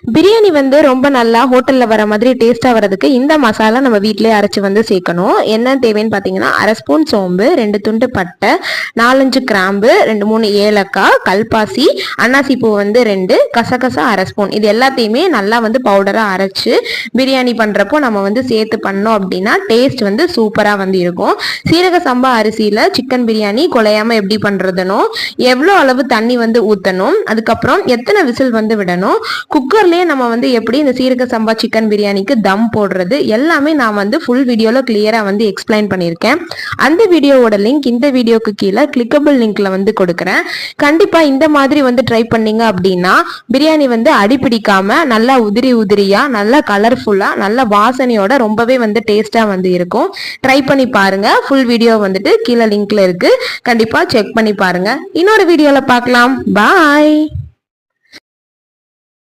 பிரியாணி வந்து ரொம்ப நல்லா ஹோட்டல்ல வர மாதிரி டேஸ்டா வரதுக்கு இந்த மசாலா நம்ம வீட்டிலேயே அரைச்சு வந்து சேர்க்கணும். என்ன தேவைன்னு பார்த்தீங்கன்னா, 1/2 ஸ்பூன் சோம்பு, 2 துண்டு பட்டை, 4-5 கிராம்பு, 2-3 ஏலக்காய், கல்பாசி, அன்னாசி பூ வந்து 2, கசகசா 1/2 ஸ்பூன். இது எல்லாத்தையுமே நல்லா வந்து பவுடரா அரைச்சு பிரியாணி பண்றப்போ நம்ம வந்து சேர்த்து பண்ணோம் அப்படின்னா டேஸ்ட் வந்து சூப்பரா வந்து இருக்கும். சீரக சம்பா அரிசியில சிக்கன் பிரியாணி குலையாம எப்படி பண்றதுனோ, எவ்வளோ அளவு தண்ணி வந்து ஊற்றணும், அதுக்கப்புறம் எத்தனை விசில் வந்து விடணும், குக்கர்லேயே நம்ம வந்து எப்படி இந்த சீரக சம்பா சிக்கன் பிரியாணிக்கு தம் போடுறது எல்லாமே நான் வந்து ஃபுல் வீடியோவில் கிளியராக வந்து எக்ஸ்பிளைன் பண்ணியிருக்கேன். அந்த வீடியோவோட லிங்க் இந்த வீடியோக்கு கீழே கிளிக்கபிள் லிங்க்ல வந்து கொடுக்குறேன். கண்டிப்பாக இந்த மாதிரி வந்து ட்ரை பண்ணீங்க அப்படின்னா பிரியாணி வந்து அடிப்பிடிக்காம நல்லா உதிரி உதிரியாக நல்லா கலர்ஃபுல்லாக நல்ல வாசனையோட ரொம்பவே வந்து டேஸ்ட்டாக வந்து இருக்கும். ட்ரை பண்ணி பாருங்க. ஃபுல் வீடியோ வந்துட்டு கீழே லிங்க்ல இருக்கு, கண்டிப்பாக செக் பண்ணி பாருங்க. இன்னொரு வீடியோவில் பார்க்கலாம். பாய்.